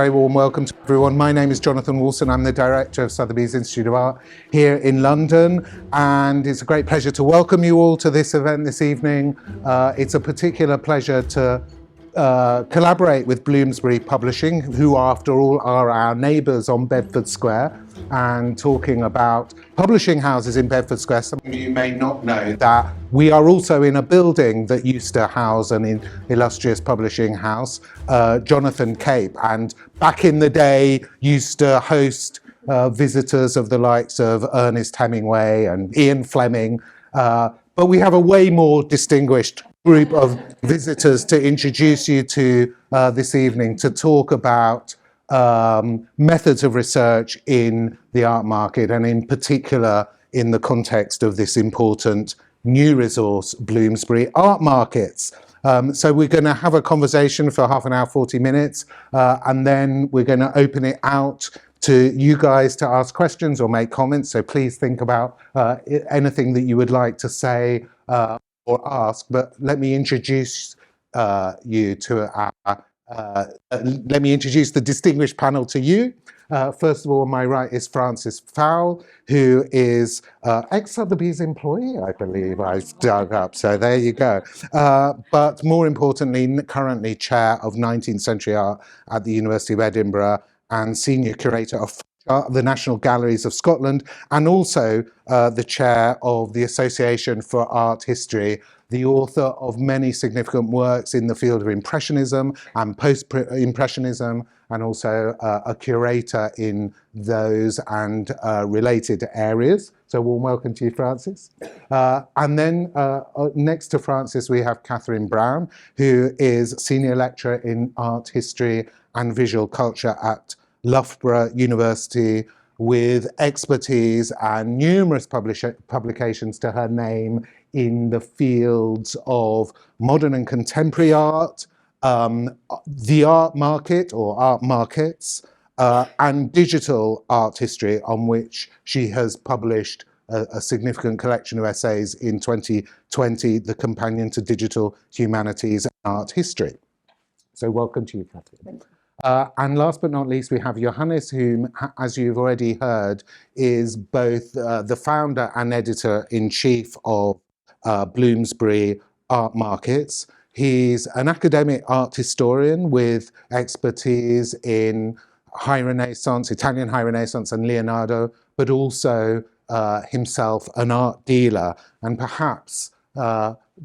very warm welcome to everyone. My name is Jonathan Wilson. I'm the director of Sotheby's Institute of Art here in London, and it's a great pleasure to welcome you all to this event this evening. It's a particular pleasure to collaborate with Bloomsbury Publishing, who after all are our neighbours on Bedford Square, and talking about publishing houses in Bedford Square. Some of you may not know that we are also in a building that used to house an illustrious publishing house, Jonathan Cape, and back in the day used to host visitors of the likes of Ernest Hemingway and Ian Fleming, but we have a way more distinguished group of visitors to introduce you to this evening to talk about methods of research in the art market, and in particular in the context of this important new resource, Bloomsbury Art Markets. So we're going to have a conversation for half an hour, 40 minutes, and then we're going to open it out to you guys to ask questions or make comments. So please think about anything that you would like to say or ask. But let me introduce you to let me introduce the distinguished panel to you. First of all, on my right is Francis Fowle, who is ex-Sotheby's employee, I believe I've dug up, so there you go. But more importantly, currently chair of 19th-century art at the University of Edinburgh and senior curator of the National Galleries of Scotland, and also the chair of the Association for Art History, the author of many significant works in the field of Impressionism and Post-Impressionism, and also a curator in those and related areas. So warm welcome to you, Francis. And then next to Francis, we have Kathryn Brown, who is Senior Lecturer in Art History and Visual Culture at Loughborough University, with expertise and numerous publications to her name in the fields of modern and contemporary art, the art market or art markets, and digital art history, on which she has published a significant collection of essays in 2020, The Companion to Digital Humanities and Art History. So welcome to you, Kathryn. Thank you. And last but not least, we have Johannes, whom, as you've already heard, is both the founder and editor-in-chief of Bloomsbury Art Markets. He's an academic art historian with expertise in High Renaissance, Italian High Renaissance and Leonardo, but also himself an art dealer. And perhaps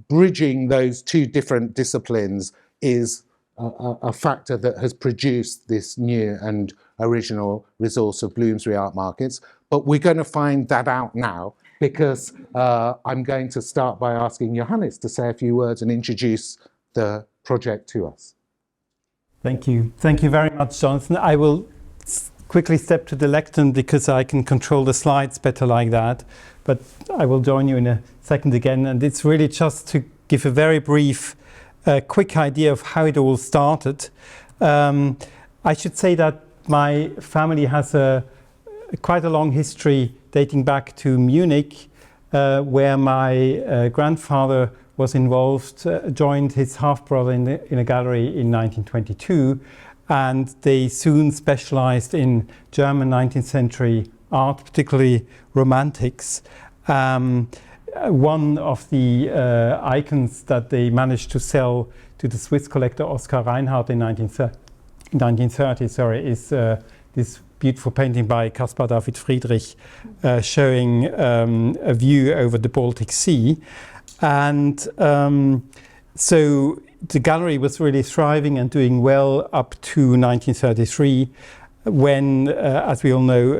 bridging those two different disciplines is a factor that has produced this new and original resource of Bloomsbury Art Markets. But we're going to find that out now, because I'm going to start by asking Johannes to say a few words and introduce the project to us. Thank you. Thank you very much, Jonathan. I will quickly step to the lectern because I can control the slides better like that. But I will join you in a second again. And it's really just to give a very brief quick idea of how it all started. I should say that my family has quite a long history dating back to Munich, where my grandfather was involved, joined his half-brother in a gallery in 1922, and they soon specialized in German 19th century art, particularly romantics. One of the icons that they managed to sell to the Swiss collector Oskar Reinhardt in 1930 is this beautiful painting by Caspar David Friedrich showing a view over the Baltic Sea. And so the gallery was really thriving and doing well up to 1933, when, as we all know,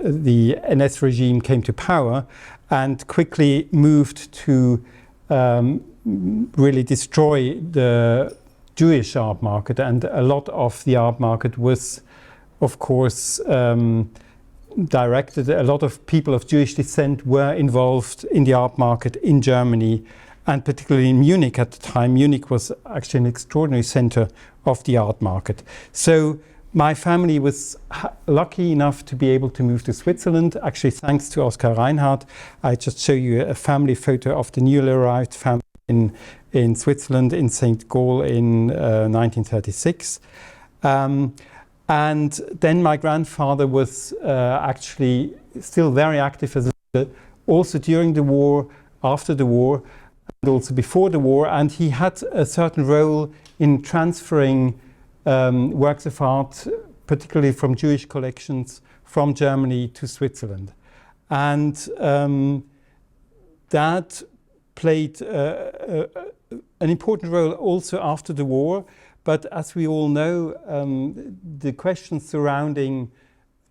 the NS regime came to power and quickly moved to really destroy the Jewish art market. And a lot of the art market was, of course, directed. A lot of people of Jewish descent were involved in the art market in Germany, and particularly in Munich at the time. Munich was actually an extraordinary center of the art market. So my family was lucky enough to be able to move to Switzerland, actually thanks to Oskar Reinhardt. I just show you a family photo of the newly arrived family in Switzerland, in St. Gall in 1936. And then my grandfather was actually still very active as a, also during the war, after the war, and also before the war, and he had a certain role in transferring works of art, particularly from Jewish collections, from Germany to Switzerland. And that played an important role also after the war. But as we all know, the questions surrounding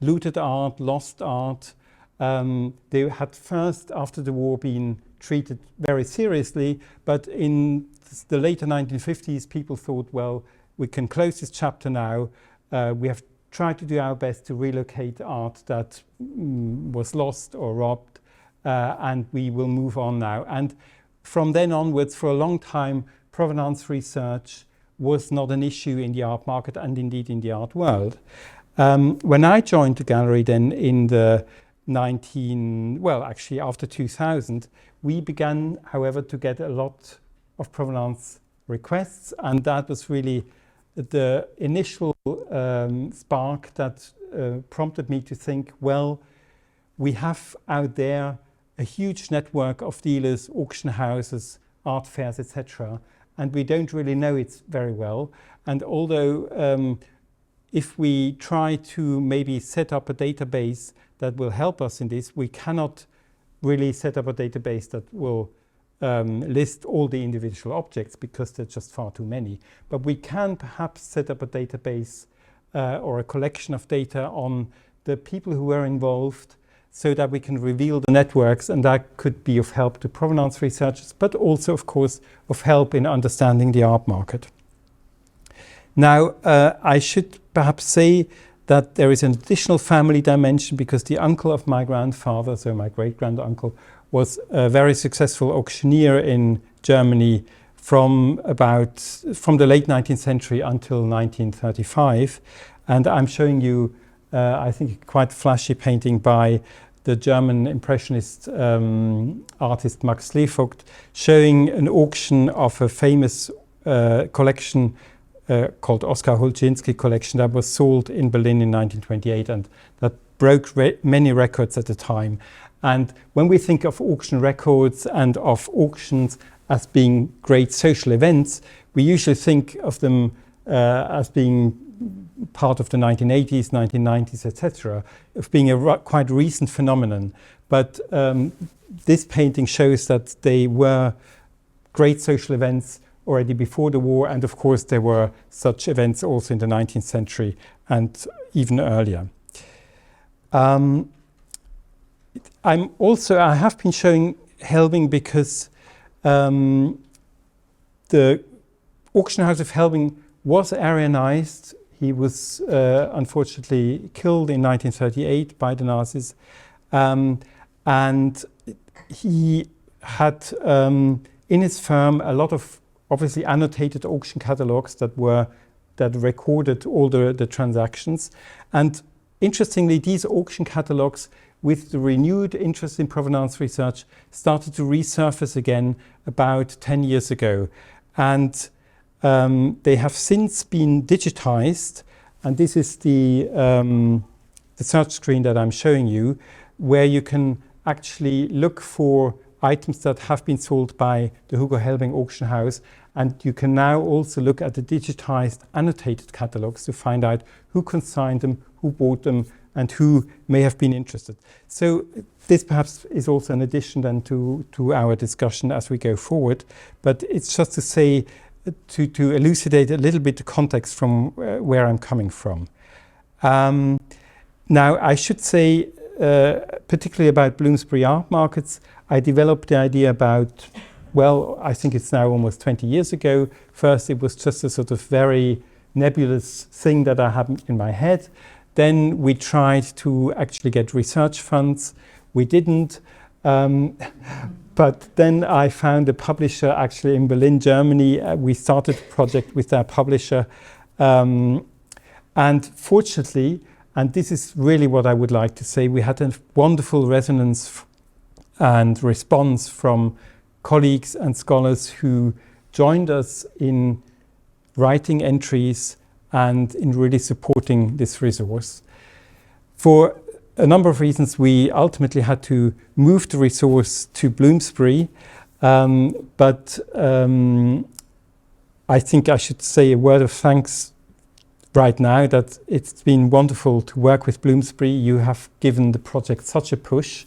looted art, lost art, they had first, after the war, been treated very seriously. But in the later 1950s, people thought, well, we can close this chapter now. We have tried to do our best to relocate art that was lost or robbed, and we will move on now. And from then onwards, for a long time, provenance research was not an issue in the art market and indeed in the art world. When I joined the gallery then in the after 2000, we began, however, to get a lot of provenance requests, and that was really the initial spark that prompted me to think, well, we have out there a huge network of dealers, auction houses, art fairs, etc., and we don't really know it very well. And although if we try to maybe set up a database that will help us in this, we cannot really set up a database that will list all the individual objects because there's just far too many. But we can perhaps set up a database or a collection of data on the people who were involved so that we can reveal the networks, and that could be of help to provenance researchers, but also, of course, of help in understanding the art market. Now, I should perhaps say that there is an additional family dimension because the uncle of my grandfather, so my great-grand-uncle, was a very successful auctioneer in Germany from the late 19th century until 1935. And I'm showing you, I think, a quite flashy painting by the German Impressionist artist Max Slevogt, showing an auction of a famous collection called Oskar Hulczynski collection that was sold in Berlin in 1928, and that broke many records at the time. And when we think of auction records and of auctions as being great social events, we usually think of them as being part of the 1980s, 1990s, etc., of being a quite recent phenomenon. But this painting shows that they were great social events already before the war, and of course there were such events also in the 19th century and even earlier. I have been showing Helbing because the auction house of Helbing was Aryanized. He was unfortunately killed in 1938 by the Nazis, and he had in his firm a lot of obviously annotated auction catalogs that recorded all the transactions. And interestingly, these auction catalogs, with the renewed interest in provenance research, started to resurface again about 10 years ago. And they have since been digitized. And this is the search screen that I'm showing you, where you can actually look for items that have been sold by the Hugo Helbing auction house, and you can now also look at the digitized annotated catalogs to find out who consigned them, who bought them, and who may have been interested. So this perhaps is also an addition then to our discussion as we go forward, but it's just to say, to elucidate a little bit the context from where I'm coming from. Now, I should say, particularly about Bloomsbury Art Markets, I developed the idea about, well, I think it's now almost 20 years ago. First, it was just a sort of very nebulous thing that I had in my head. Then we tried to actually get research funds. We didn't. But then I found a publisher actually in Berlin, Germany. We started a project with that publisher. And fortunately, and this is really what I would like to say, we had a wonderful resonance and response from colleagues and scholars who joined us in writing entries and in really supporting this resource. For a number of reasons, we ultimately had to move the resource to Bloomsbury, but I think I should say a word of thanks right now that it's been wonderful to work with Bloomsbury. You have given the project such a push,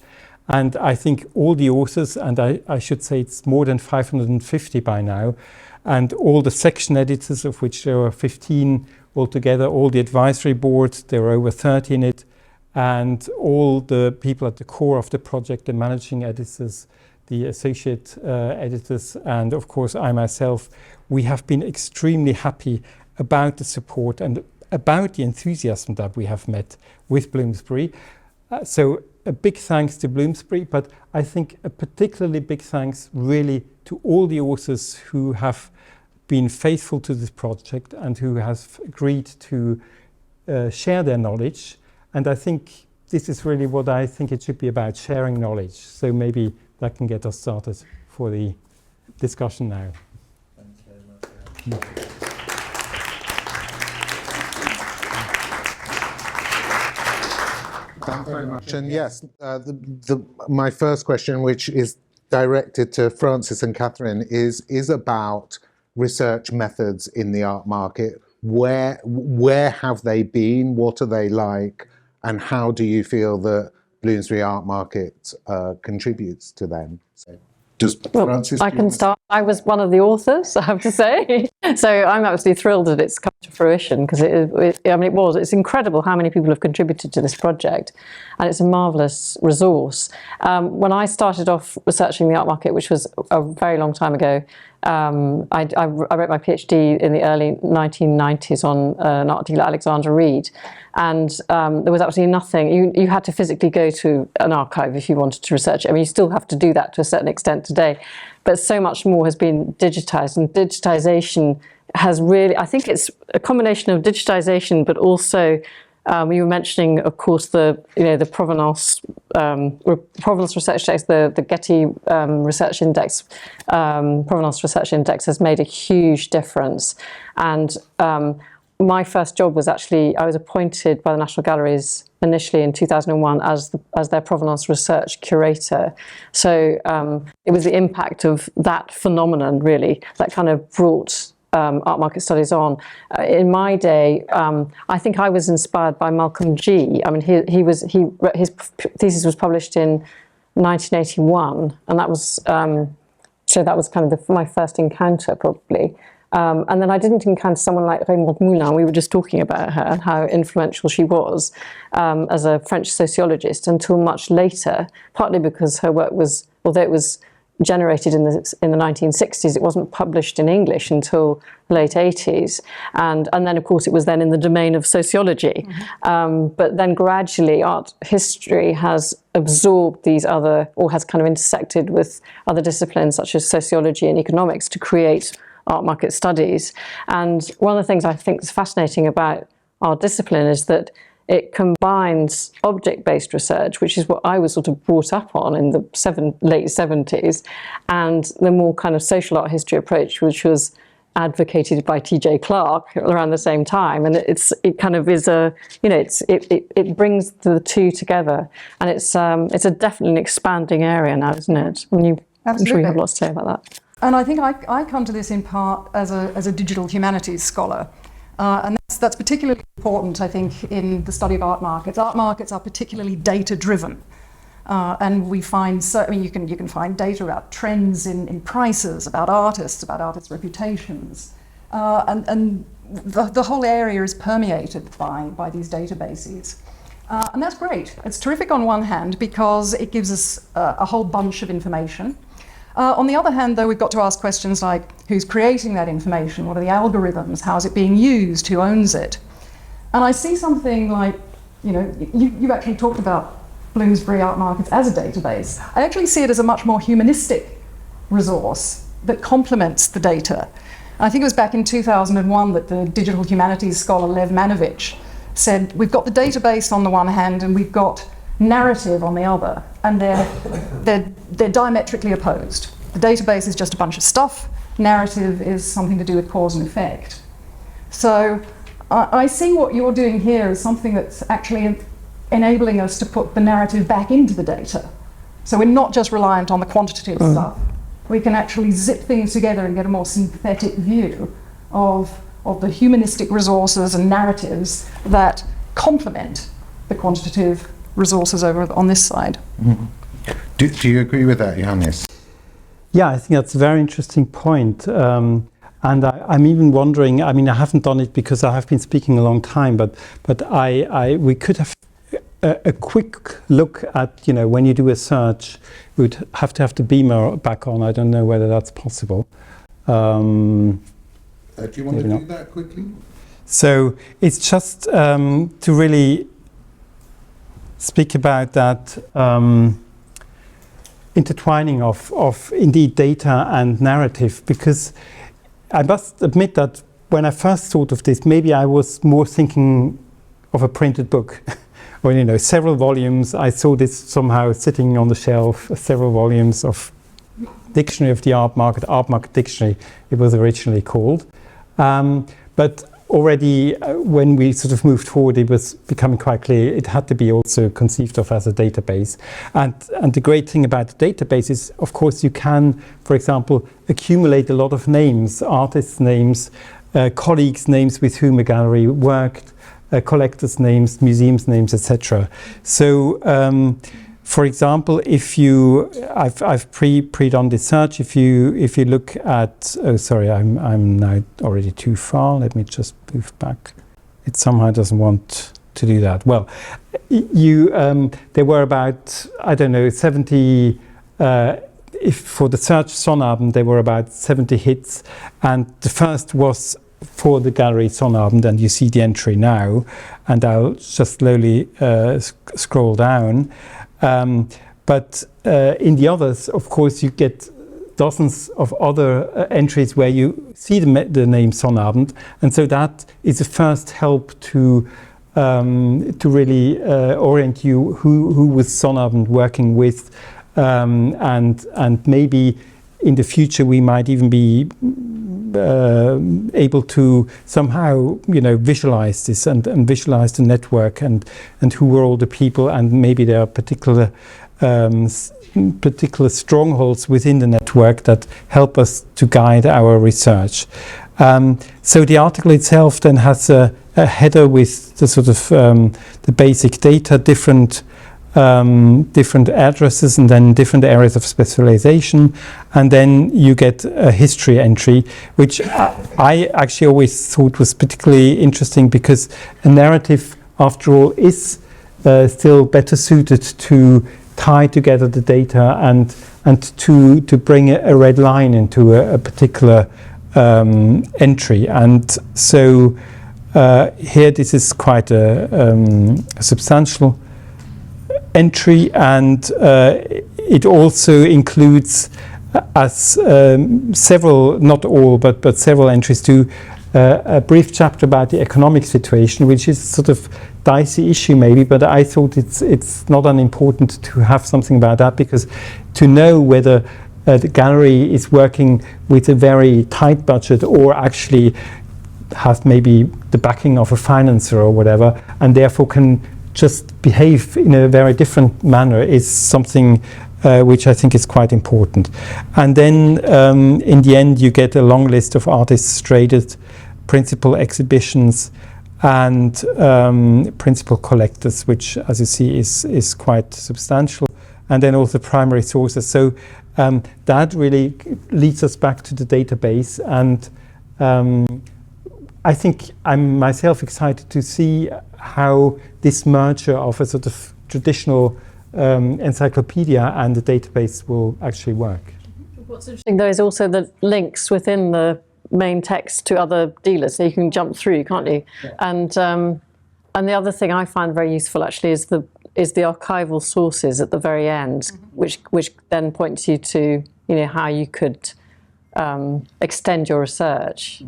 and I think all the authors, and I should say it's more than 550 by now, and all the section editors, of which there are 15 altogether, all the advisory boards, there are over 30 in it, and all the people at the core of the project, the managing editors, the associate editors, and of course I myself, we have been extremely happy about the support and about the enthusiasm that we have met with Bloomsbury. So a big thanks to Bloomsbury, but I think a particularly big thanks really to all the authors who have been faithful to this project and who have agreed to share their knowledge. And I think this is really what I think it should be about, sharing knowledge. So maybe that can get us started for the discussion now. Thanks very much. Thanks very much. And yes, my first question, which is directed to Francis and Kathryn, is about research methods in the art market. Where have they been? What are they like? And how do you feel that Bloomsbury Art Market contributes to them? So, Francis, I can start. I was one of the authors, I have to say. So I'm absolutely thrilled that it's come to fruition, because it's incredible how many people have contributed to this project, and it's a marvellous resource. When I started off researching the art market, which was a very long time ago, I wrote my PhD in the early 1990s on an art dealer, Alexander Reed, and there was absolutely nothing. You had to physically go to an archive if you wanted to research it. I mean, you still have to do that to a certain extent today, but so much more has been digitised, and digitisation has really, I think it's a combination of digitisation, but also you were mentioning, of course, the provenance research index, the Getty research index, provenance research index has made a huge difference. And my first job was actually, I was appointed by the National Galleries initially in 2001 as their provenance research curator. So it was the impact of that phenomenon, really, that kind of brought art market studies on. In my day, I think I was inspired by Malcolm G. I mean, his thesis was published in 1981, and that was so that was kind of my first encounter, probably. And then I didn't encounter someone like Raymond Moulin. We were just talking about her and how influential she was as a French sociologist until much later, partly because her work was, although it was generated in the 1960s, it wasn't published in English until the late 80s, and then of course it was then in the domain of sociology. But then gradually art history has absorbed these other, or has kind of intersected with other disciplines such as sociology and economics to create art market studies. And one of the things I think is fascinating about our discipline is that it combines object-based research, which is what I was sort of brought up on in the late 70s, and the more kind of social art history approach, which was advocated by T.J. Clark around the same time. And it kind of is a, it brings the two together, and it's a definitely an expanding area now, isn't it? I mean, I'm sure you have lots to say about that. And I think I come to this in part as a digital humanities scholar. And that's particularly important, I think, in the study of art markets. Art markets are particularly data-driven. And we find, you can find data about trends in prices, about artists reputations. And the whole area is permeated by these databases. And that's great. It's terrific on one hand because it gives us a whole bunch of information. On the other hand, though, we've got to ask questions like, who's creating that information? What are the algorithms? How is it being used? Who owns it? And I see something like, you've actually talked about Bloomsbury Art Markets as a database. I actually see it as a much more humanistic resource that complements the data. And I think it was back in 2001 that the digital humanities scholar Lev Manovich said, we've got the database on the one hand and we've got narrative on the other, and they're diametrically opposed. The database is just a bunch of stuff. Narrative is something to do with cause and effect. So I see what you're doing here as something that's actually enabling us to put the narrative back into the data. So we're not just reliant on the quantitative stuff. We can actually zip things together and get a more synthetic view of the humanistic resources and narratives that complement the quantitative resources over on this side. Mm-hmm. Do you agree with that, Johannes? Yeah, I think that's a very interesting point. And I'm even wondering, I mean, I haven't done it because I have been speaking a long time, but we could have a quick look at, you know, when you do a search, we would have to have the beamer back on. I don't know whether that's possible. Do you want to do that quickly? So it's just to really speak about that intertwining of indeed data and narrative, because I must admit that when I first thought of this, maybe I was more thinking of a printed book or, you know, several volumes. I saw this somehow sitting on the shelf, several volumes of Dictionary of the Art Market Dictionary, it was originally called. But already when we sort of moved forward, it was becoming quite clear it had to be also conceived of as a database. And the great thing about the database is, of course, you can, for example, accumulate a lot of names, artists' names, colleagues' names with whom a gallery worked, collectors' names, museums' names, etc. So, for example, if you, I've pre-done this search. If you look at, oh sorry, I'm now already too far. Let me just move back. It somehow doesn't want to do that. Well, there were about, I don't know, 70. If for the search Sonnabend there were about 70 hits, and the first was for the gallery Sonnabend, and you see the entry now, and I'll just slowly scroll down. But in the others, of course, you get dozens of other entries where you see the name Sonnabend, and so that is a first help to really orient you who was Sonnabend working with, and maybe in the future we might even be able to somehow, you know, visualize this and visualize the network and who were all the people, and maybe there are particular strongholds within the network that help us to guide our research. So the article itself then has a header with the sort of the basic data, different addresses, and then different areas of specialization, and then you get a history entry, which I actually always thought was particularly interesting, because a narrative, after all, is still better suited to tie together the data and to bring a red line into a particular entry. And so here this is quite a substantial entry, and it also includes several, not all, but several entries to a brief chapter about the economic situation, which is sort of dicey issue maybe, but I thought it's not unimportant to have something about that, because to know whether the gallery is working with a very tight budget or actually has maybe the backing of a financer or whatever, and therefore can just behave in a very different manner, is something which I think is quite important. And then in the end you get a long list of artists traded, principal exhibitions, and principal collectors, which, as you see, is quite substantial, and then also primary sources. So that really leads us back to the database, and I think I'm myself excited to see how this merger of a sort of traditional encyclopedia and the database will actually work. What's interesting though is also the links within the main text to other dealers, so you can jump through, can't you? Yeah. And the other thing I find very useful actually is the archival sources at the very end, mm-hmm. which then points you to, you know, how you could extend your research.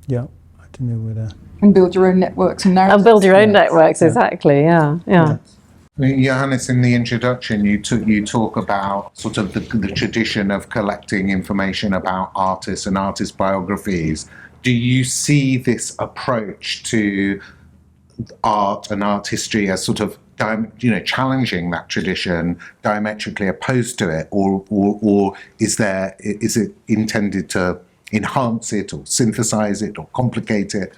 Yeah, I don't know whether. And build your own networks and narratives. And build your own networks, exactly. Yeah. I mean, Johannes, in the introduction, you talk about sort of the tradition of collecting information about artists and artist biographies do you see this approach to art and art history as sort of challenging that tradition, diametrically opposed to it, or is it intended to enhance it or synthesize it or complicate it?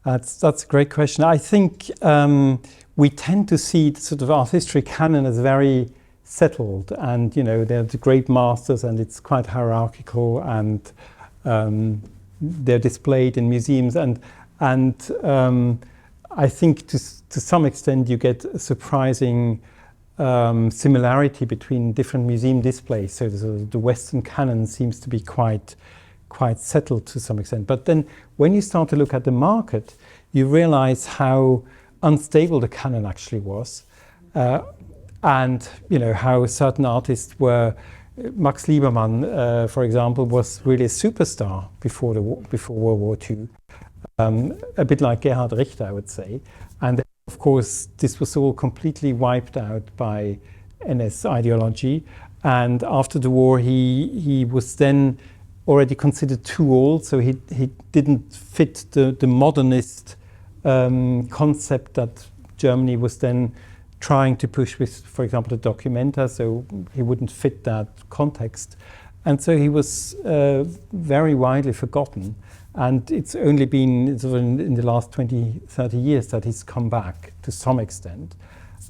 That's a great question. I think we tend to see the sort of art history canon as very settled, and they're the great masters, and it's quite hierarchical, and they're displayed in museums, and I think to some extent you get a surprising similarity between different museum displays. So the Western canon seems to be quite settled to some extent. But then when you start to look at the market, you realize how unstable the canon actually was, and how certain artists were. Max Liebermann, for example, was really a superstar before World War II. A bit like Gerhard Richter, I would say. And of course, this was all completely wiped out by NS ideology. And after the war, he was then already considered too old, so he didn't fit the modernist concept that Germany was then trying to push with, for example, the Documenta, so he wouldn't fit that context. And so he was very widely forgotten. And it's only been sort of in the last 20, 30 years that he's come back to some extent.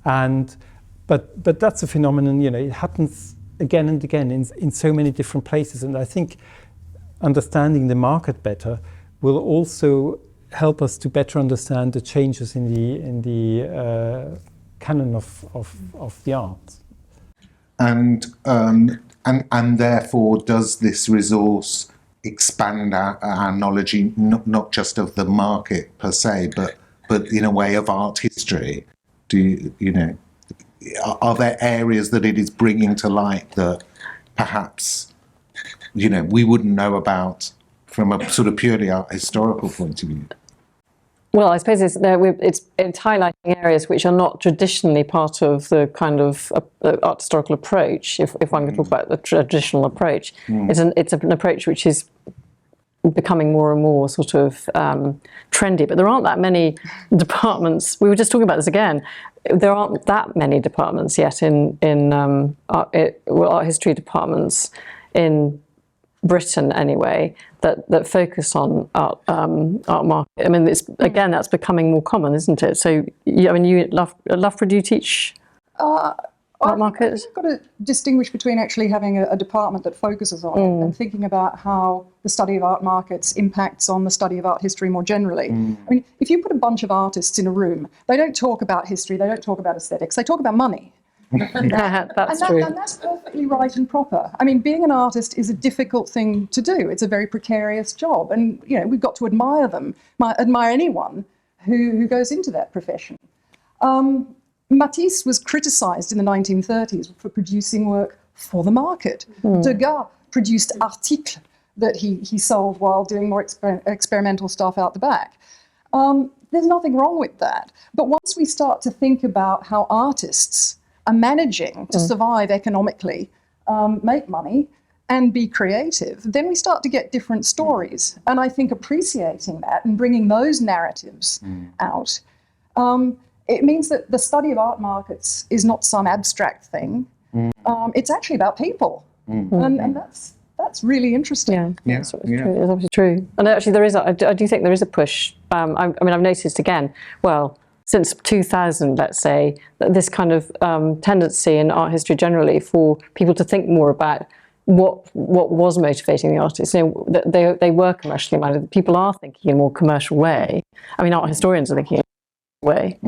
But that's a phenomenon, it happens again and again in so many different places. And I think understanding the market better will also help us to better understand the changes in the canon of the arts. And therefore, does this resource expand our knowledge, not just of the market per se, but in a way of art history? Are there areas that it is bringing to light that perhaps we wouldn't know about from a sort of purely art historical point of view? Well, I suppose it's highlighting areas which are not traditionally part of the kind of art historical approach. If one could talk about the traditional approach, it's an approach which is becoming more and more sort of trendy. But there aren't that many departments. We were just talking about this again. There aren't that many departments yet in art history departments in Britain anyway that focus on art market. I mean, that's becoming more common, isn't it? So, you at Loughborough, do you teach art markets? You've got to distinguish between actually having a department that focuses on it and thinking about how the study of art markets impacts on the study of art history more generally. I mean, if you put a bunch of artists in a room, they don't talk about history, they don't talk about aesthetics, they talk about money. That's true. And that's perfectly right and proper. I mean, being an artist is a difficult thing to do. It's a very precarious job. And, we've got to admire them, admire anyone who goes into that profession. Matisse was criticised in the 1930s for producing work for the market. Degas produced articles that he sold while doing more experimental stuff out the back. There's nothing wrong with that. But once we start to think about how artists are managing to survive economically, make money, and be creative, then we start to get different stories. And I think appreciating that and bringing those narratives out, it means that the study of art markets is not some abstract thing. It's actually about people. And that's really interesting. That's true. It's obviously true. And actually I do think there is a push. I've noticed again, since 2000, let's say, that this kind of tendency in art history generally for people to think more about what was motivating the artists. They were commercially minded. People are thinking in a more commercial way. I mean, art historians are thinking in a way.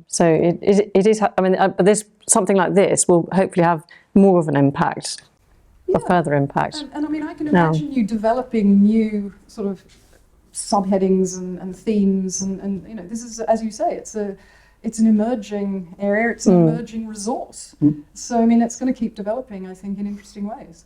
So it is. But this something like this will hopefully have more of an impact, a further impact. And I can imagine you developing new sort of subheadings and themes, and this is, as you say, it's an emerging area, it's an emerging resource. So it's going to keep developing, I think, in interesting ways.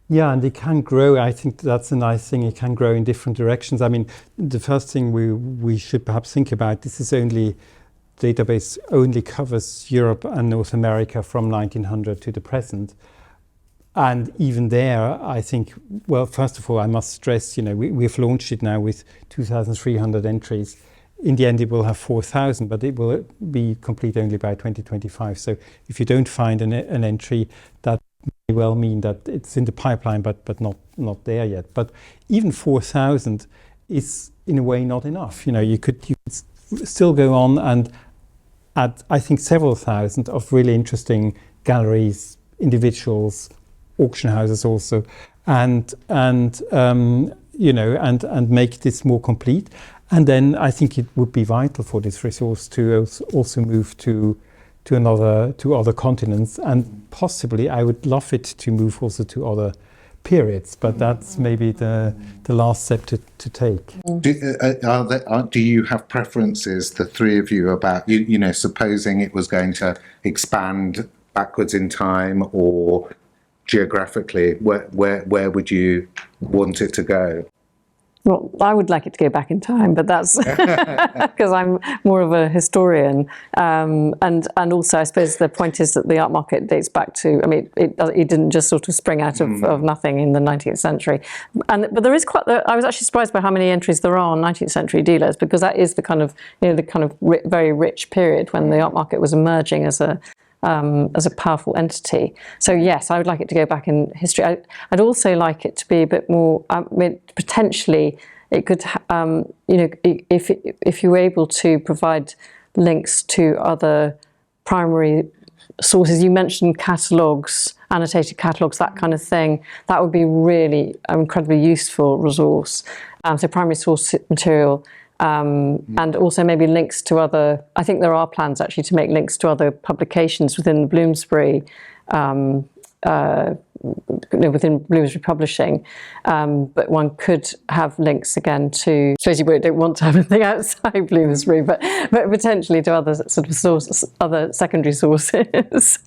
Yeah, and it can grow. I think that's a nice thing. It can grow in different directions. I mean, the first thing we should perhaps think about, database only covers Europe and North America from 1900 to the present. And even there, I think, well, first of all, I must stress, we've launched it now with 2,300 entries. In the end, it will have 4,000, but it will be complete only by 2025. So if you don't find an entry, that may well mean that it's in the pipeline, but not there yet. But even 4,000 is, in a way, not enough. You could still go on and add, I think, several thousand of really interesting galleries, individuals, auction houses also, and make this more complete. And then I think it would be vital for this resource to also move to other continents, and possibly I would love it to move also to other periods, but that's maybe the last step to take. Do you have preferences, the three of you, about supposing it was going to expand backwards in time or geographically, where would you want it to go? Well, I would like it to go back in time, but that's because I'm more of a historian. And also, I suppose the point is that the art market dates back to, it didn't just sort of spring out of nothing in the 19th century. But there is I was actually surprised by how many entries there are on 19th century dealers, because that is the kind of, very rich period when the art market was emerging as a powerful entity. So yes, I would like it to go back in history. I'd also like it to be a bit more, potentially it could, if you were able to provide links to other primary sources. You mentioned catalogues, annotated catalogues, that kind of thing. That would be really an incredibly useful resource. So primary source material. And also maybe links to other, I think there are plans actually to make links to other publications within the Bloomsbury, within Bloomsbury Publishing, but one could have links again to, I suppose you don't want to have anything outside Bloomsbury, but potentially to other sort of sources, other secondary sources.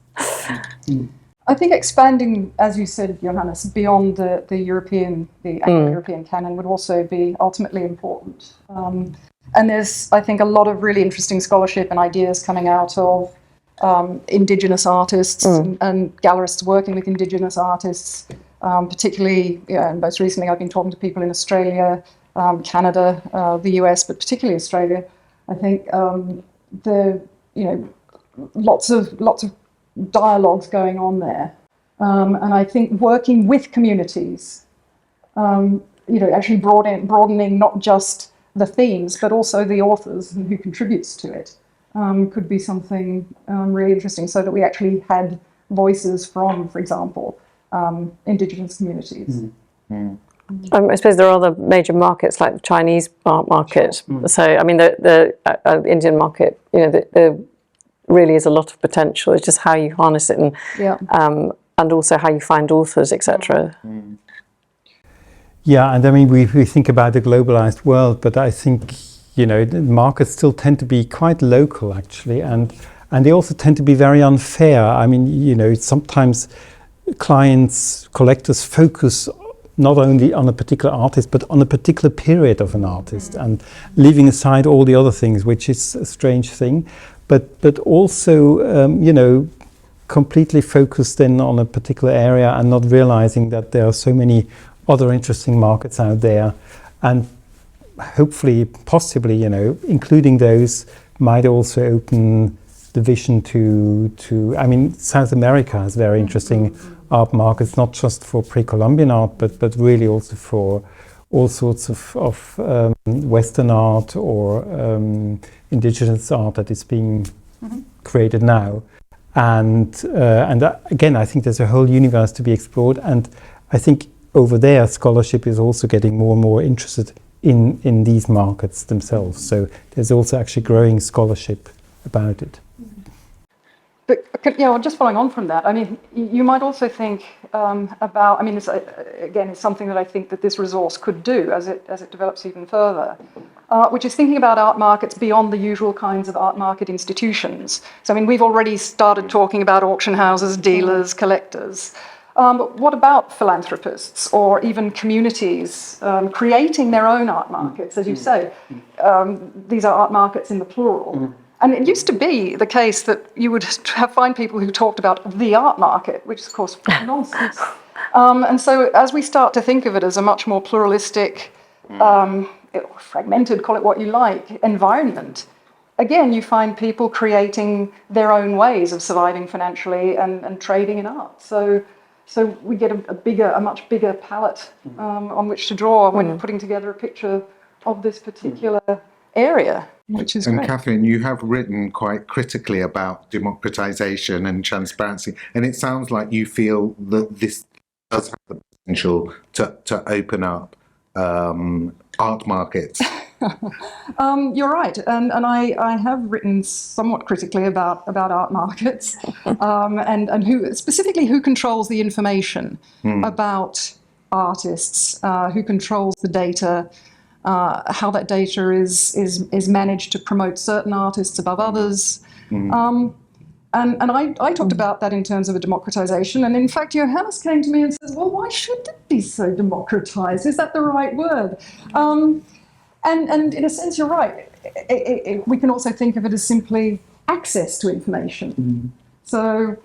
I think expanding, as you said, Johannes, beyond the Anglo-European canon would also be ultimately important. And there's, I think, a lot of really interesting scholarship and ideas coming out of Indigenous artists and gallerists working with Indigenous artists, particularly, and most recently I've been talking to people in Australia, Canada, the US, but particularly Australia. I think lots of dialogues going on there, and I think working with communities, actually broadening not just the themes but also the authors and who contributes to it, could be something really interesting, so that we actually had voices from, for example, Indigenous communities. I suppose there are other major markets like the Chinese art market. So I mean the Indian market, there really is a lot of potential. It's just how you harness it and also how you find authors, etc. Yeah, and I mean we think about the globalized world, but I think the markets still tend to be quite local actually, and they also tend to be very unfair. I mean sometimes collectors focus not only on a particular artist, but on a particular period of an artist, and leaving aside all the other things, which is a strange thing. But also, completely focused in on a particular area and not realizing that there are so many other interesting markets out there, and hopefully, possibly, including those might also open the vision to. I mean, South America has very interesting art markets, not just for pre-Columbian art, but really also for all sorts of Western art or Indigenous art that is being created now. And again, I think there's a whole universe to be explored. And I think over there, scholarship is also getting more and more interested in these markets themselves. So there's also actually growing scholarship about it. But just following on from that, I mean, you might also think about. I mean, it's something that I think that this resource could do as it develops even further, which is thinking about art markets beyond the usual kinds of art market institutions. So, I mean, we've already started talking about auction houses, dealers, collectors. But what about philanthropists or even communities creating their own art markets? As you say, these are art markets in the plural. And it used to be the case that you would find people who talked about the art market, which is, of course, nonsense. And so as we start to think of it as a much more pluralistic, fragmented, call it what you like, environment, again, you find people creating their own ways of surviving financially and trading in art. So we get a much bigger palette on which to draw when putting together a picture of this particular area, which is and great. Kathryn, you have written quite critically about democratization and transparency, and it sounds like you feel that this does have the potential to open up art markets. You're right, and I have written somewhat critically about art markets, and who controls the information about artists, who controls the data, how that data is managed to promote certain artists above others. And I talked about that in terms of a democratization. And in fact, Johannes came to me and says, well, why should it be so democratized? Is that the right word? And in a sense, you're right. We can also think of it as simply access to information. So,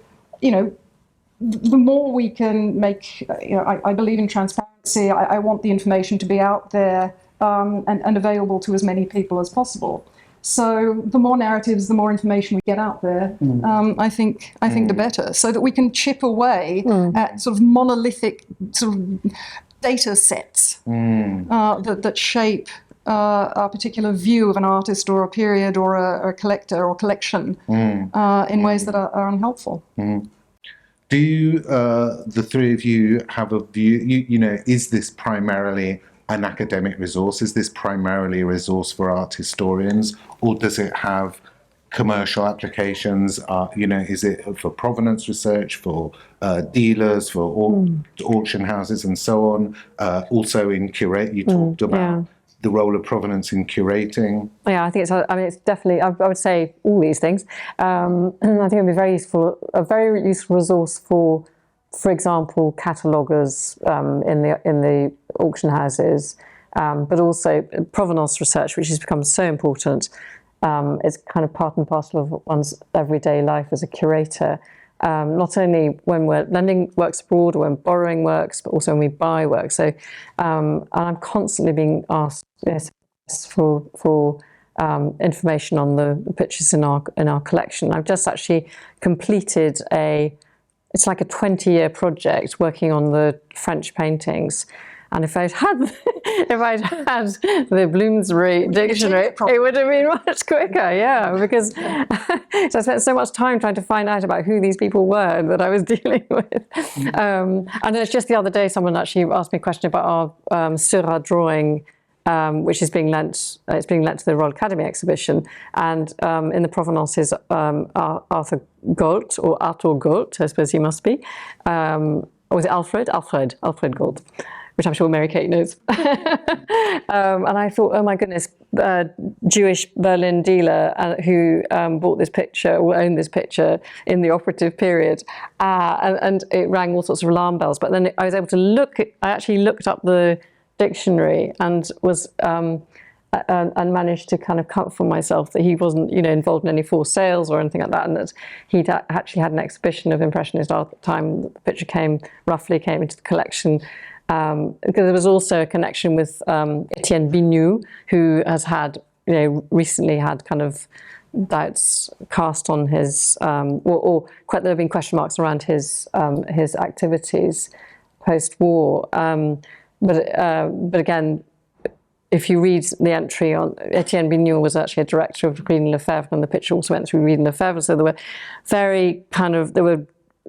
the more we can make, I believe in transparency. I want the information to be out there and available to as many people as possible. So the more narratives, the more information we get out there, I think the better, so that we can chip away at sort of monolithic sort of data sets that shape a particular view of an artist or a period or a collector or collection in ways that are unhelpful. Do the three of you have a view? Is this primarily an academic resource? Is this primarily a resource for art historians, or does it have commercial applications? Is it for provenance research, for dealers, for auction houses, and so on? Also in curate, you talked about the role of provenance in curating. Yeah, I think it's definitely, I would say all these things. I think it'd be very useful, a very useful resource for example, cataloguers in the auction houses, but also provenance research, which has become so important. It's kind of part and parcel of one's everyday life as a curator, not only when we're lending works abroad or when borrowing works, but also when we buy work. So, and I'm constantly being asked for information on the pictures in our collection. I've just actually completed it's like a 20-year project working on the French paintings. And if I'd had the Bloomsbury Dictionary, it would have been much quicker, because so I spent so much time trying to find out about who these people were that I was dealing with. And it's just the other day, someone actually asked me a question about our Seurat drawing, which is being lent. It's being lent to the Royal Academy exhibition, and in the provenance is Arthur Gault, or Arthur Gault, I suppose he must be, or was it Alfred Gault, which I'm sure Mary Kate knows. And I thought, oh my goodness, Jewish Berlin dealer who bought this picture or owned this picture in the operative period, and it rang all sorts of alarm bells. But then I was able to I actually looked up the dictionary and was and managed to kind of comfort myself that he wasn't involved in any forced sales or anything like that, and that he'd actually had an exhibition of Impressionist art at the time the picture came into the collection, because there was also a connection with Etienne Bignoux, who has had recently had kind of doubts cast on his or there have been question marks around his activities post-war. But again, if you read the entry on Etienne Bignoux was actually a director of Green Lefebvre, and the picture also went through Green Lefebvre. So there were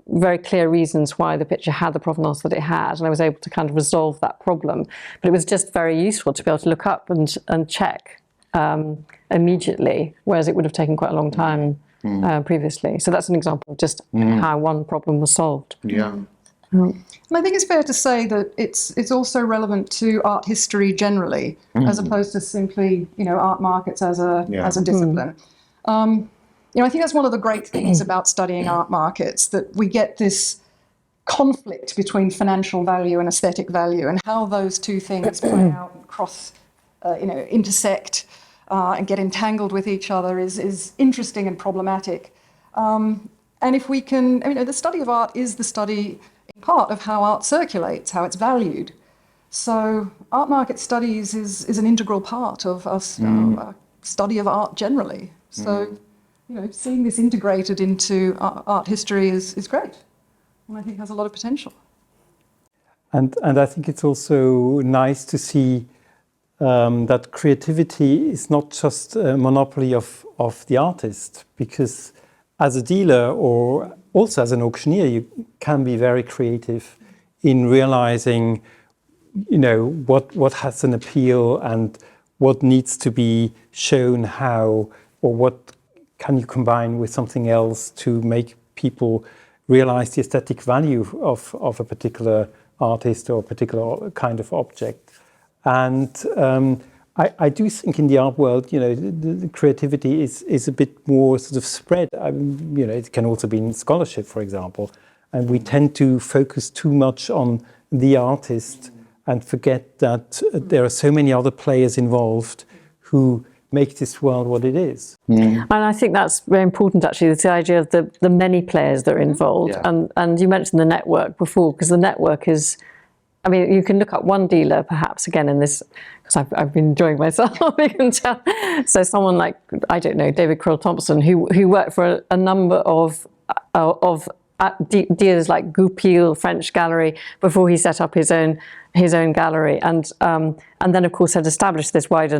very clear reasons why the picture had the provenance that it had, and I was able to kind of resolve that problem. But it was just very useful to be able to look up and check immediately, whereas it would have taken quite a long time previously. So that's an example of just how one problem was solved. Yeah. And I think it's fair to say that it's also relevant to art history generally, as opposed to simply art markets as a discipline. I think that's one of the great things about studying art markets, that we get this conflict between financial value and aesthetic value, and how those two things play out and intersect, and get entangled with each other is interesting and problematic. And if we can, the study of art is the study, in part, of how art circulates, how it's valued. So art market studies is an integral part of us, our study of art generally. So, seeing this integrated into art history is great, and I think has a lot of potential. And I think it's also nice to see that creativity is not just a monopoly of the artist, because as a dealer or also as an auctioneer, you can be very creative in realizing, what has an appeal and what needs to be shown how, or what can you combine with something else to make people realize the aesthetic value of a particular artist or a particular kind of object. And I do think in the art world, the creativity is a bit more sort of spread. It can also be in scholarship, for example. And we tend to focus too much on the artist and forget that there are so many other players involved who make this world what it is. And I think that's very important, actually, the idea of the many players that are involved. Yeah. And you mentioned the network before, because the network is, you can look up one dealer, perhaps, again, in this, because I've been enjoying myself, you can tell. So someone like, I don't know, David Krill Thompson, who worked for a number of dealers like Goupil, French Gallery, before he set up his own gallery, and then of course had established this wide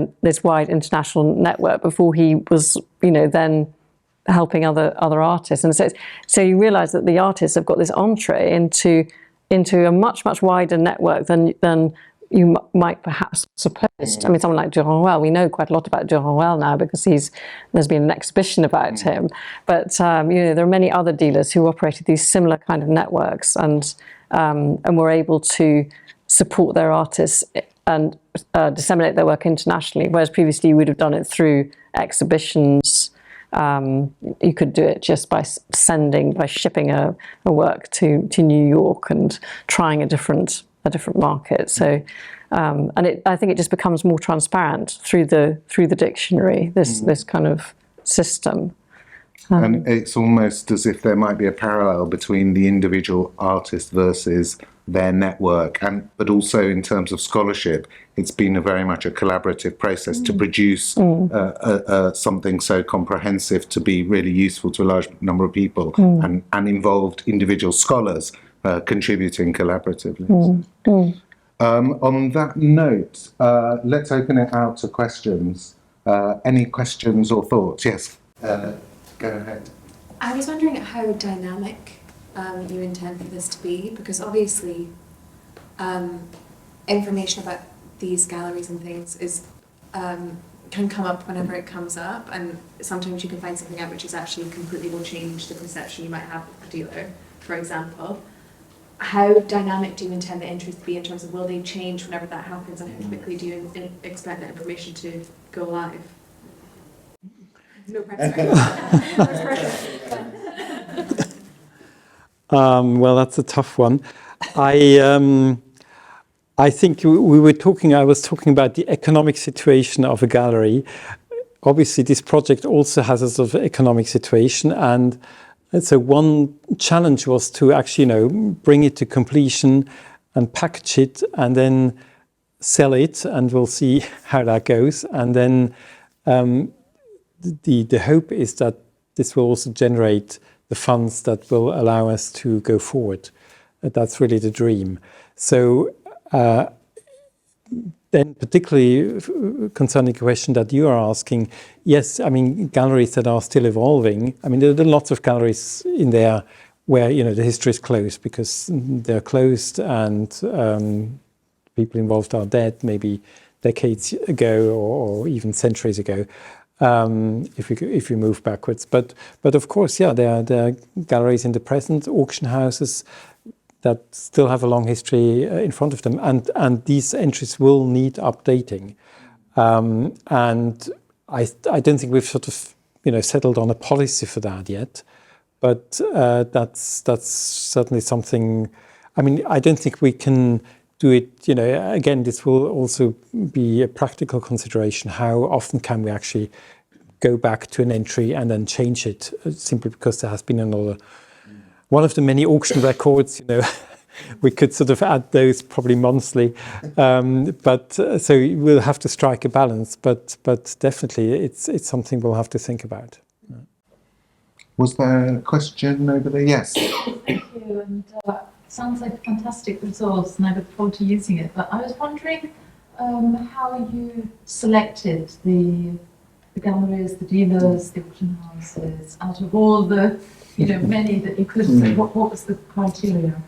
international network before he was, then helping other artists. And so you realise that the artists have got this entree into a much wider network than you might perhaps suppose. Someone like Duranwell, we know quite a lot about Duranwell now because there's been an exhibition about him. But there are many other dealers who operated these similar kind of networks and were able to support their artists and disseminate their work internationally, whereas previously you would have done it through exhibitions. You could do it just by shipping a work to New York and trying a different market. So, I think it just becomes more transparent through the dictionary. This kind of system. And it's almost as if there might be a parallel between the individual artist versus their network, but also in terms of scholarship, it's been very much a collaborative process to produce something so comprehensive to be really useful to a large number of people, and involved individual scholars contributing collaboratively. On that note, let's open it out to questions. Any questions or thoughts? Yes. Go ahead. I was wondering how dynamic you intend for this to be, because obviously information about these galleries and things can come up whenever it comes up, and sometimes you can find something out which is actually completely will change the perception you might have of a dealer, for example. How dynamic do you intend the interest to be in terms of will they change whenever that happens, and how quickly do you expect that information to go live? No pressure. Well, that's a tough one. I think I was talking about the economic situation of a gallery. Obviously, this project also has a sort of economic situation, and so one challenge was to actually, bring it to completion and package it and then sell it, and we'll see how that goes. And then the hope is that this will also generate the funds that will allow us to go forward. That's really the dream. So then particularly concerning the question that you are asking, yes, galleries that are still evolving, there are lots of galleries in there where, the history is closed because they're closed and people involved are dead, maybe decades ago or even centuries ago. If we move backwards, but of course, there are galleries in the present, auction houses that still have a long history in front of them, and these entries will need updating. And I don't think we've sort of settled on a policy for that yet, but that's certainly something. I don't think we can do it, again, this will also be a practical consideration. How often can we actually go back to an entry and then change it simply because there has been another. One of the many auction records, we could sort of add those probably monthly, but so we'll have to strike a balance. But definitely, it's something we'll have to think about. Was there a question over there? Yes. Thank you, and sounds like a fantastic resource, and I look forward to using it. But I was wondering how you selected the galleries, the dealers, the auction houses, out of all the many that you could have said. What was the criteria?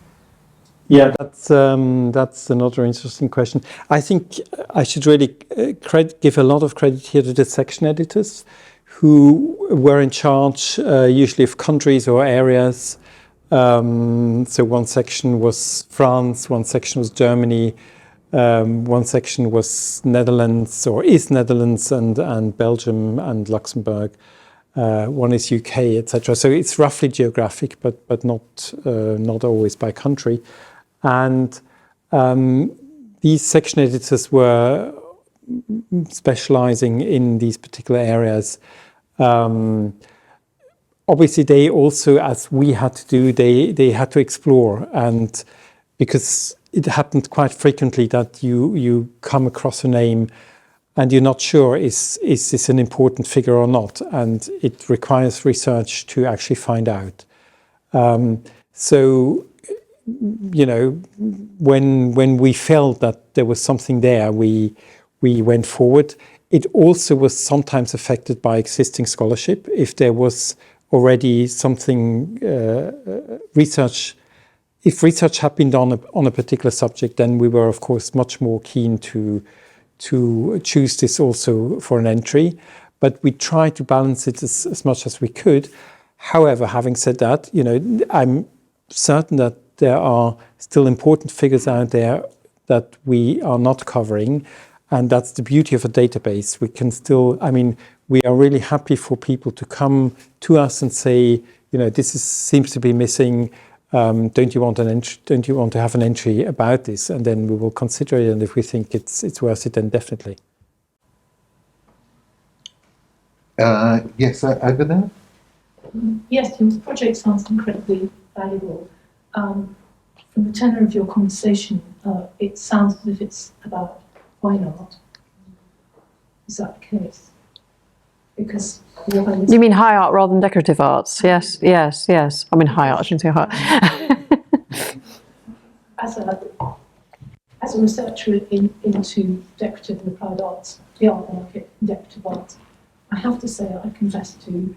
Yeah, that's another interesting question. I think I should really give a lot of credit here to the section editors, who were in charge usually of countries or areas. So one section was France, one section was Germany, one section was Netherlands or is Netherlands and Belgium and Luxembourg. One is UK, etc. So it's roughly geographic, but not always by country. And these section editors were specializing in these particular areas. Obviously, they also, as we had to do, they had to explore, and because it happened quite frequently that you come across a name and you're not sure is this an important figure or not, and it requires research to actually find out. So, when we felt that there was something there, we went forward. It also was sometimes affected by existing scholarship. If there was already something research had been done on a particular subject, then we were of course much more keen to choose this also for an entry. But we tried to balance it as much as we could. However, having said that, I'm certain that there are still important figures out there that we are not covering, and that's the beauty of a database. We can still, we are really happy for people to come to us and say, this seems to be missing. Don't you want an entry? Don't you want to have an entry about this? And then we will consider it, and if we think it's worth it, then definitely. Yes, over there. Yes, your project sounds incredibly valuable. From the tenor of your conversation, it sounds as if it's about fine art. Is that the case? Because you mean high art rather than decorative arts? Yes. I mean high art. I shouldn't say high art. As a researcher into decorative and applied arts, the art market, and decorative arts, I have to say I confess to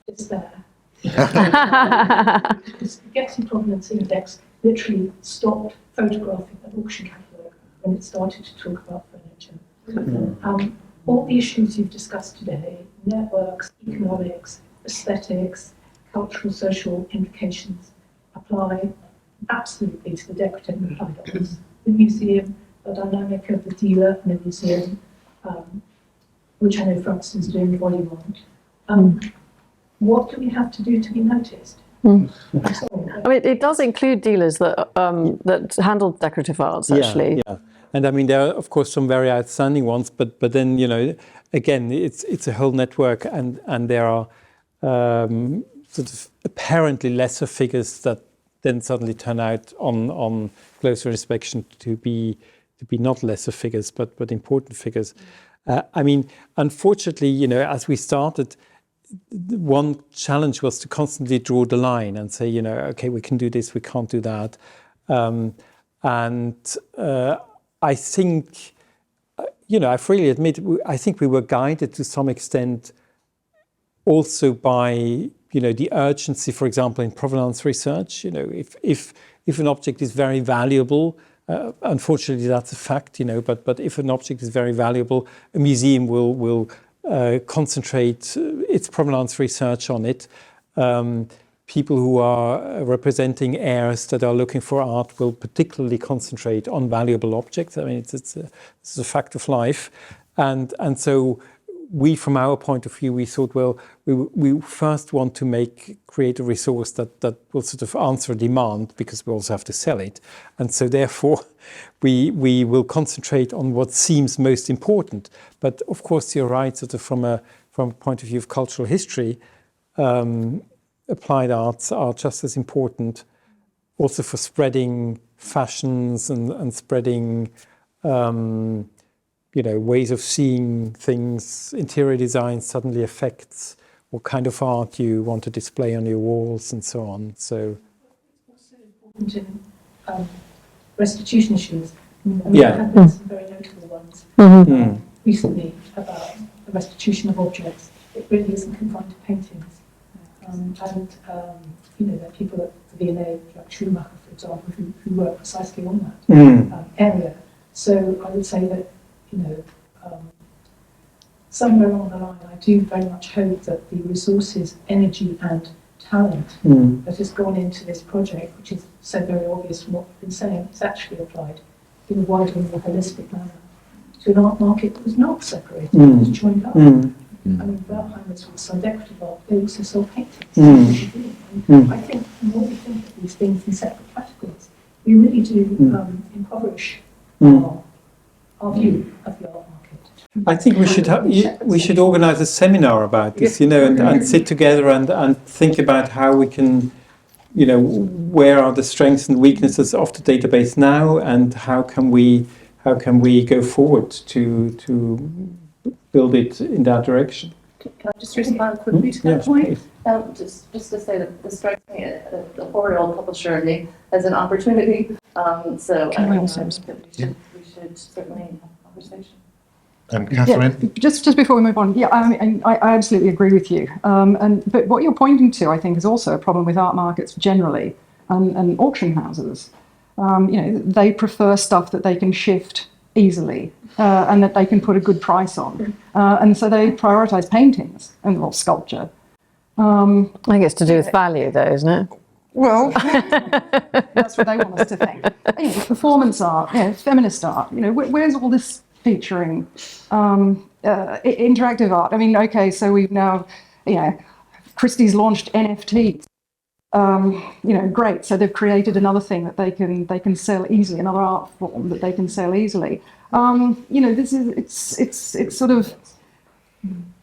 despair. Because the Getty Provenance Index literally stopped photographing an auction catalogue when it started to talk about furniture. All the issues you've discussed today, networks, economics, aesthetics, cultural, social implications, apply absolutely to the decorative and applied arts. The museum, the dynamic of the dealer and the museum, which I know France is doing volume on. What do we have to do to be noticed? It does include dealers that handle decorative arts, actually. Yeah. And there are, of course, some very outstanding ones, but then, again, it's a whole network, and there are sort of apparently lesser figures that then suddenly turn out on closer inspection to be not lesser figures, but important figures. Unfortunately, as we started, one challenge was to constantly draw the line and say, okay, we can do this, we can't do that. I think, I freely admit, I think we were guided to some extent also by, the urgency, for example, in provenance research. If an object is very valuable, unfortunately that's a fact, but if an object is very valuable, a museum will concentrate its provenance research on it. People who are representing heirs that are looking for art will particularly concentrate on valuable objects. It's a fact of life, and so we, from our point of view, we thought, well, we first want to create a resource that will sort of answer demand, because we also have to sell it. And so therefore, we will concentrate on what seems most important. But of course, you're right, sort of from a point of view of cultural history, applied arts are just as important, also for spreading fashions and spreading ways of seeing things. Interior design suddenly affects what kind of art you want to display on your walls and so on. So it's also important in restitution issues. I mean, Yeah. there have been some very notable ones recently about the restitution of objects. It really isn't confined to paintings. There are people at the V&A, like Schumacher, for example, who work precisely on that area. So I would say that, somewhere along the line, I do very much hope that the resources, energy and talent that has gone into this project, which is so very obvious from what we've been saying, is actually applied in a wider and more holistic manner to an art market that was not separated, it was joined up. I mean, Wertheimers would sell decorative art, they also sell paintings. I think the more we think of these things in separate categories, we really do impoverish our view of the art market. I think we should organise a seminar about this, and sit together and think about how we can, where are the strengths and weaknesses of the database now, and how can we go forward to build it in that direction. Can I just respond quickly to that point? Just to say that this strikes me as a horrible publisher as an opportunity. So I think we should certainly have a conversation. Kathryn? Yeah, just before we move on, I absolutely agree with you. But what you're pointing to, I think, is also a problem with art markets generally and auction houses. They prefer stuff that they can shift easily and that they can put a good price on. And so they prioritise paintings and sculpture. I think it's to do with value, though, isn't it? Well, that's what they want us to think. Performance art, feminist art. Where's all this featuring? Interactive art. I mean, okay, so we've now, Christie's launched NFTs. Great. So they've created another thing that they can sell easily, another art form that they can sell easily. This is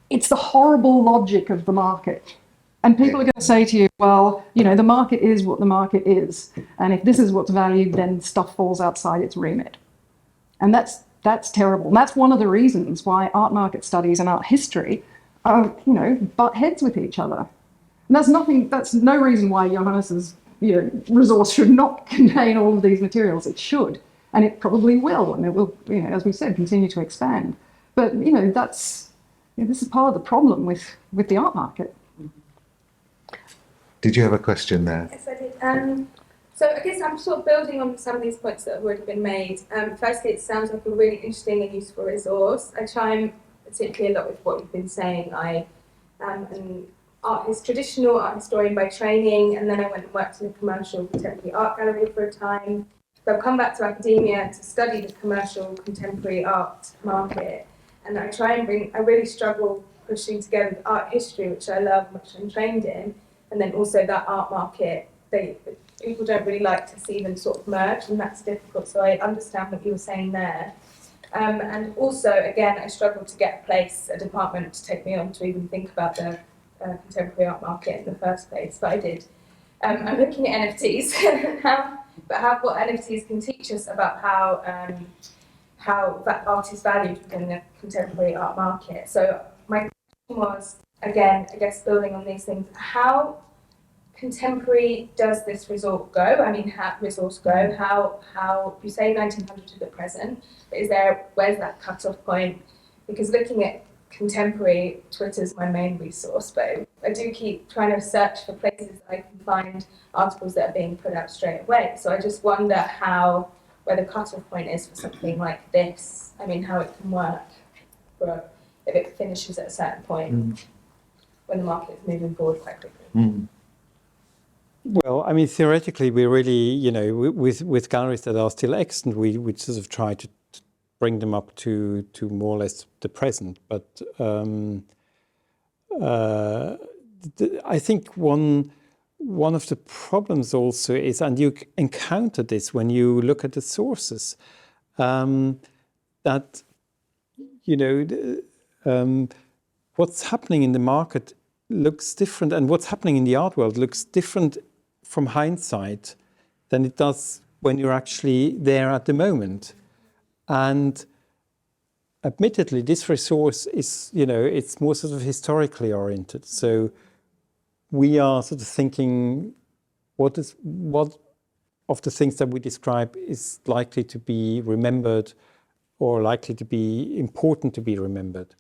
it's the horrible logic of the market. And people are going to say to you, well, the market is what the market is, and if this is what's valued, then stuff falls outside its remit. And that's terrible. And that's one of the reasons why art market studies and art history are, butt heads with each other. And that's no reason why Johannes's resource should not contain all of these materials. It should, and it probably will, and it will, as we said, continue to expand. But this is part of the problem with the art market. Did you have a question there? Yes, I did. So I guess I'm sort of building on some of these points that have already been made. Firstly, it sounds like a really interesting and useful resource. I chime particularly a lot with what you've been saying. I am traditional art historian by training, and then I went and worked in a commercial contemporary art gallery for a time. So I've come back to academia to study the commercial contemporary art market, and I really struggle pushing together art history, which I love, which I'm trained in, and then also that art market. People don't really like to see them sort of merge, and that's difficult. So I understand what you were saying there. And also, again, I struggled to get a department to take me on to even think about the contemporary art market in the first place, but I did. I'm looking at NFTs, what NFTs can teach us about how that art is valued within the contemporary art market. So my question was, again, I guess building on these things, how contemporary does this resource go? I mean, how you say 1900 to the present, but where's that cut-off point? Because looking at contemporary, Twitter's my main resource, but I do keep trying to search for places I can find articles that are being put out straight away. So I just wonder where the cut-off point is for something like this. I mean, how it can work if it finishes at a certain point when the market is moving forward quite quickly. Well, I mean, theoretically, we really, with galleries that are still extant, we sort of try to bring them up to more or less the present. But I think one of the problems also is, and you encounter this when you look at the sources, that what's happening in the market looks different, and what's happening in the art world looks different from hindsight than it does when you're actually there at the moment. And admittedly, this resource is, it's more sort of historically oriented. So we are sort of thinking, what of the things that we describe is likely to be remembered or likely to be important to be remembered.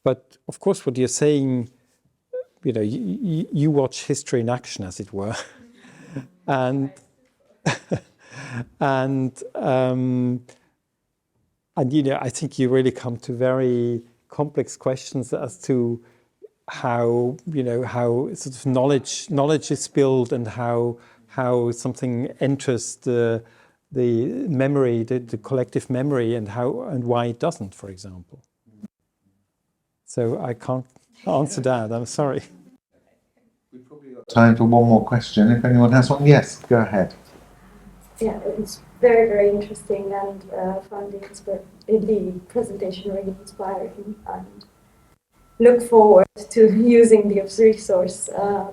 But of course, what you're saying, you watch history in action, as it were, and I think you really come to very complex questions as to how sort of knowledge is built, and how something enters the memory, the collective memory, and why it doesn't, for example. So I can't answer that, I'm sorry. We've probably got time for one more question. If anyone has one, yes, go ahead. Yeah, it's very, very interesting, and found the presentation really inspiring, and look forward to using the resource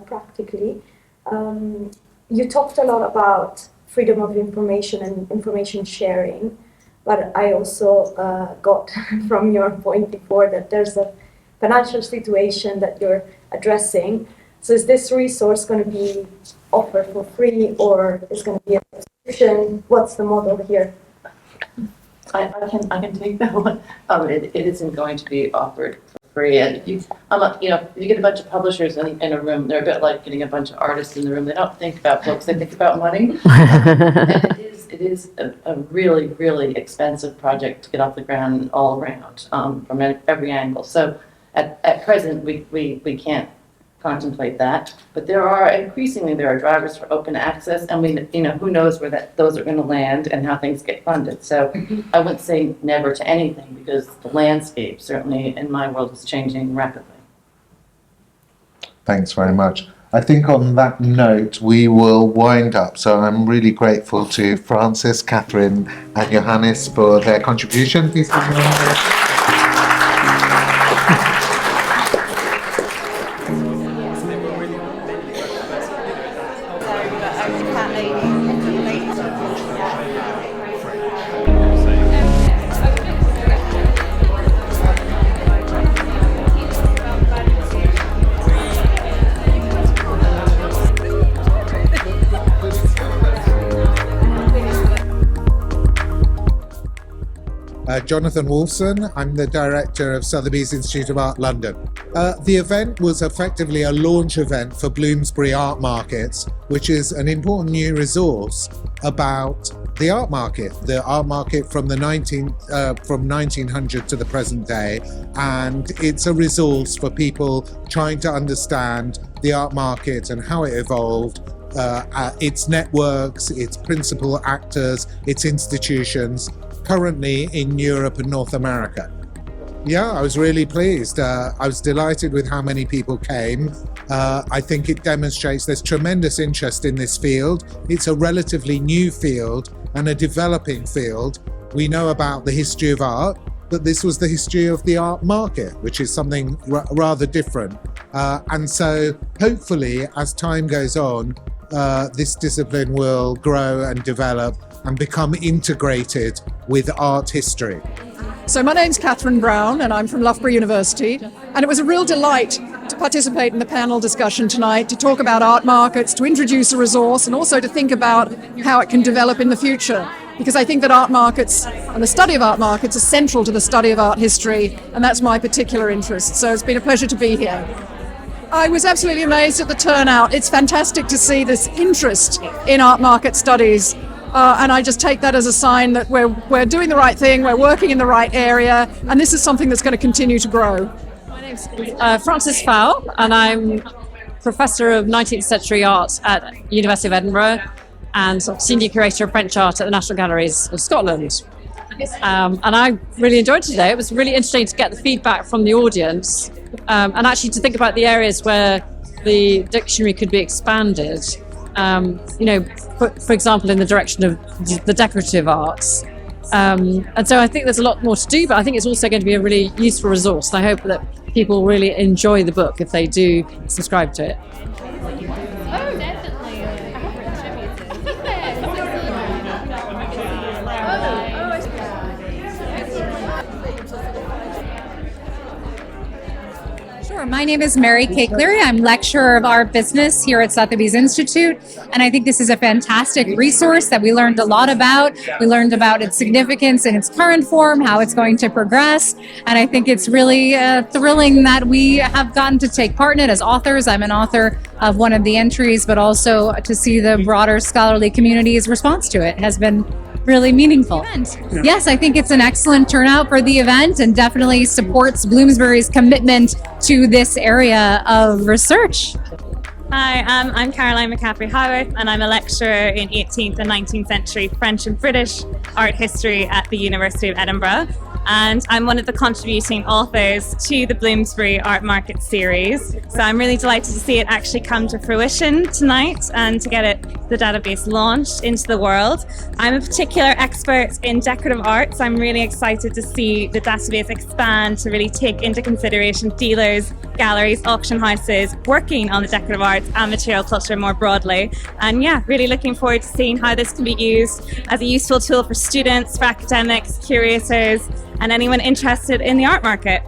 practically. You talked a lot about freedom of information and information sharing, but I also got from your point before that there's a financial situation that you're addressing. So is this resource going to be offered for free, or is going to be a subscription? What's the model here? I can take that one. It isn't going to be offered for free. And if you get a bunch of publishers in a room, they're a bit like getting a bunch of artists in the room. They don't think about books; they think about money. And it is a really, really expensive project to get off the ground all around from every angle. So at present, we can't contemplate that, but there are drivers for open access, and who knows where those are going to land and how things get funded. So I wouldn't say never to anything, because the landscape certainly in my world is changing rapidly. Thanks very much. I think on that note we will wind up. So I'm really grateful to Francis, Kathryn and Johannes for their contribution. Please give them a round. Jonathan Wolfson. I'm the director of Sotheby's Institute of Art London. The event was effectively a launch event for Bloomsbury Art Markets, which is an important new resource about the art market from the 1900 to the present day, and it's a resource for people trying to understand the art market and how it evolved, its networks, its principal actors, its institutions, currently in Europe and North America. Yeah, I was really pleased. I was delighted with how many people came. I think it demonstrates there's tremendous interest in this field. It's a relatively new field and a developing field. We know about the history of art, but this was the history of the art market, which is something rather different. And so hopefully, as time goes on, this discipline will grow and develop and become integrated with art history. So my name's Kathryn Brown, and I'm from Loughborough University, and it was a real delight to participate in the panel discussion tonight, to talk about art markets, to introduce a resource, and also to think about how it can develop in the future. Because I think that art markets and the study of art markets are central to the study of art history, and that's my particular interest. So it's been a pleasure to be here. I was absolutely amazed at the turnout. It's fantastic to see this interest in art market studies. And I just take that as a sign that we're doing the right thing, we're working in the right area, and this is something that's going to continue to grow. My name's Frances Fowle, and I'm Professor of 19th-Century Art at University of Edinburgh and Senior Curator of French Art at the National Galleries of Scotland. And I really enjoyed today. It was really interesting to get the feedback from the audience and actually to think about the areas where the dictionary could be expanded. For example, in the direction of the decorative arts. And so I think there's a lot more to do, but I think it's also going to be a really useful resource. And I hope that people really enjoy the book if they do subscribe to it. My name is Mary Kay Cleary. I'm lecturer of art business here at Sotheby's Institute, and I think this is a fantastic resource that we learned a lot about. We learned about its significance in its current form, how it's going to progress, and I think it's really thrilling that we have gotten to take part in it as authors. I'm an author of one of the entries, but also to see the broader scholarly community's response to it has been really meaningful. Yes, I think it's an excellent turnout for the event and definitely supports Bloomsbury's commitment to this area of research. Hi, I'm Caroline McCaffrey-Howarth, and I'm a lecturer in 18th and 19th century French and British art history at the University of Edinburgh. And I'm one of the contributing authors to the Bloomsbury Art Market series. So I'm really delighted to see it actually come to fruition tonight and to get the database launched into the world. I'm a particular expert in decorative arts. I'm really excited to see the database expand to really take into consideration dealers, galleries, auction houses working on the decorative arts and material culture more broadly. And yeah, really looking forward to seeing how this can be used as a useful tool for students, for academics, curators, and anyone interested in the art market.